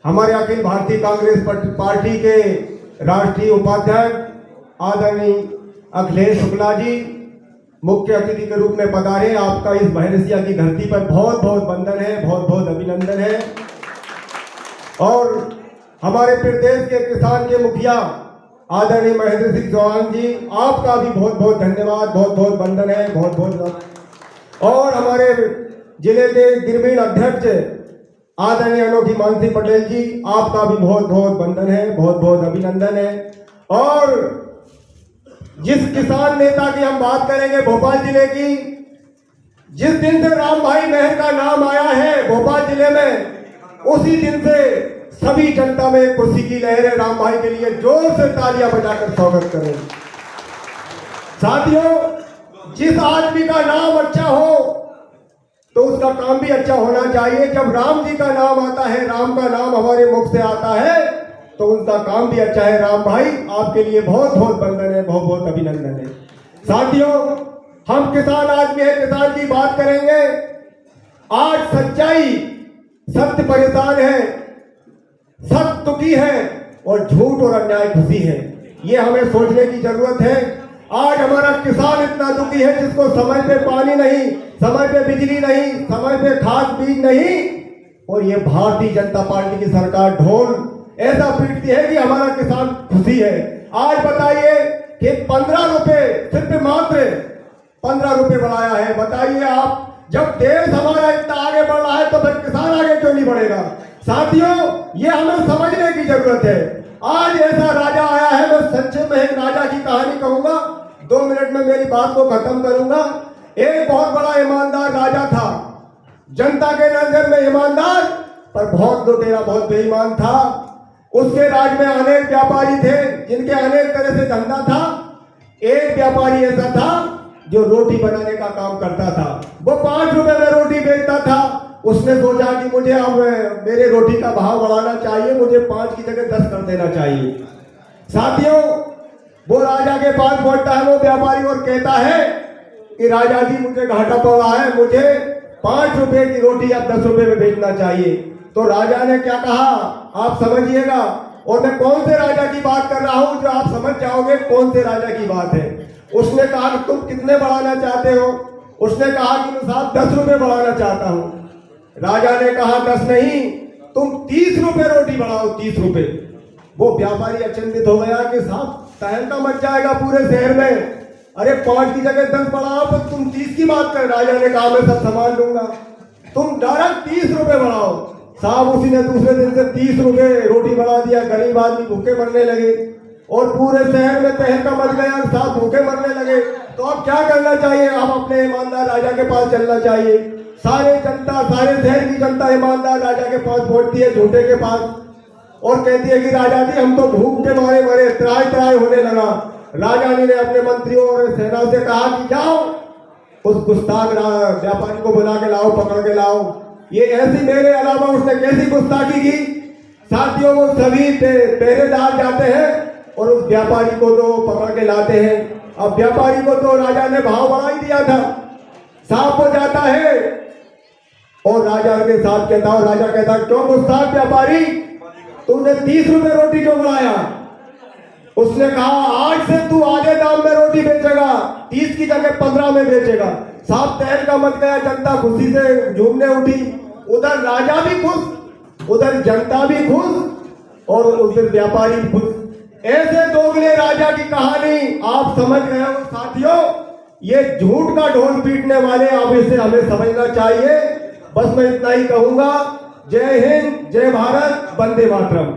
हमारे अखिल भारतीय कांग्रेस पार्टी के राष्ट्रीय उपाध्यक्ष आदरणीय अखिलेश शुक्ला जी मुख्य अतिथि के रूप में पधारे। आपका इस भैरसिया की धरती पर बहुत बहुत वंदन है, बहुत बहुत अभिनंदन है। और हमारे प्रदेश के किसान के मुखिया आदरणीय महेंद्र सिंह चौहान जी, आपका भी बहुत बहुत धन्यवाद, बहुत बहुत वंदन है, बहुत बहुत। और हमारे जिले के ग्रामीण अध्यक्ष आदरणीय अनोखी मानसी पटेल जी, आपका भी बहुत बहुत वंदन है, बहुत बहुत अभिनंदन है। और जिस किसान नेता की हम बात करेंगे भोपाल जिले की, जिस दिन से राम भाई महर का नाम आया है भोपाल जिले में, उसी दिन से सभी जनता में खुशी की लहर है। राम भाई के लिए जोर से तालियां बजाकर स्वागत करें। साथियों, जिस आदमी का नाम अच्छा हो तो उसका काम भी अच्छा होना चाहिए। जब राम जी का नाम आता है, राम का नाम हमारे मुख से आता है, तो उनका काम भी अच्छा है। राम भाई, आपके लिए बहुत बहुत वंदन है, बहुत बहुत अभिनंदन है। साथियों, हम किसान आदमी है, किसान की बात करेंगे। आज सच्चाई, सत्य परेशान है, सत्य दुखी है और झूठ और अन्याय खुशी है। ये हमें सोचने की जरूरत है। आज हमारा किसान इतना दुखी है जिसको समय पे पानी नहीं, समय पे बिजली नहीं, समय पे खाद बीज नहीं, और ये भारतीय जनता पार्टी की सरकार ढोल ऐसा पीटती है कि हमारा किसान खुशी है। आज बताइए कि 15 रुपए, सिर्फ मात्र 15 रुपए बढ़ाया है। बताइए आप, जब देश हमारा इतना आगे बढ़ रहा है तो फिर किसान आगे क्यों नहीं बढ़ेगा? साथियों, ये हमें समझने की जरूरत है। आज ऐसा राजा आया है, मैं संक्षेप में एक राजा की कहानी कहूंगा, 2 मिनट में मेरी बात को खत्म करूंगा। एक बहुत बड़ा ईमानदार राजा था, जनता के नजर में ईमानदार, पर बहुत लुटेरा, बहुत बेईमान था। उसके राज में अनेक व्यापारी थे जिनके अनेक तरह से धंधा था। एक व्यापारी ऐसा था जो रोटी बनाने का काम करता था। वो 5 रुपए में रोटी बेचता था। उसने सोचा कि मुझे अब मेरे रोटी का भाव बढ़ाना चाहिए, मुझे 5 की जगह 10 कर देना चाहिए। साथियों, वो राजा के पास पहुंचता है वो व्यापारी और कहता है कि राजा जी, मुझे घाटा पड़ रहा है, मुझे 5 रुपए की रोटी अब 10 रुपए में बेचना चाहिए। तो राजा ने क्या कहा, आप समझिएगा, और मैं कौन से राजा की बात कर रहा हूं जो आप समझ जाओगे कौन से राजा की बात है। उसने कहा कि तुम कितने बढ़ाना चाहते हो? उसने कहा कि साहब 10 रुपए बढ़ाना चाहता हूं। राजा ने कहा 10 नहीं, तुम 30 रुपए रोटी बढ़ाओ, 30 रुपए। वो व्यापारी अचंभित हो गया कि साहब तहलका मच जाएगा पूरे शहर में, अरे 5 की जगह 10 बढ़ाओ, तो तुम 30 की बात कर। राजा ने कहा मैं सब संभाल लूंगा, तुम डायरेक्ट 30 रुपए बढ़ाओ। साहब उसी ने दूसरे दिन से 30 रुपए रोटी बढ़ा दिया। गरीब आदमी भूखे मरने लगे और पूरे शहर में तहलका मच गया, साहब भूखे मरने लगे। तो अब क्या करना चाहिए? अब अपने ईमानदार राजा के पास चलना चाहिए। सारे शहर की जनता ईमानदार राजा के पास पहुंचती है, झूठे के पास, और कहती है कि राजा जी, हम तो भूख के मारे मरे, त्राय त्राय होने लगा। राजा ने अपने मंत्रियों और सेना से कहा कि जाओ उस गुस्ताख व्यापारी को बुला के लाओ, पकड़ के लाओ। ये ऐसी, मेरे अलावा उसने कैसी गुस्ताखी की? साथियों, वो सभी पहरेदार जाते हैं और उस व्यापारी को तो पकड़ के लाते हैं। अब व्यापारी को तो राजा ने भाव बढ़ा ही दिया था। साहब वो जाता है और राजा के साथ कहता, और राजा कहता, क्यों गुस्ताख व्यापारी, तुमने 30 रुपए रोटी क्यों बढ़ाया? उसने कहा आज से तू आधे दाम में रोटी बेचेगा, 30 की जगह 15 में बेचेगा। साहब तहलका मच गया, जनता खुशी से झूमने उठी। उधर राजा भी खुश, उधर जनता भी खुश और उधर व्यापारी भी खुश। ऐसे दोगले राजा की कहानी आप समझ गए हो। साथियों, ये झूठ का ढोल पीटने वाले, अब इसे हमें समझना चाहिए। बस मैं इतना ही कहूंगा। जय हिंद, जय भारत, वंदे मातरम।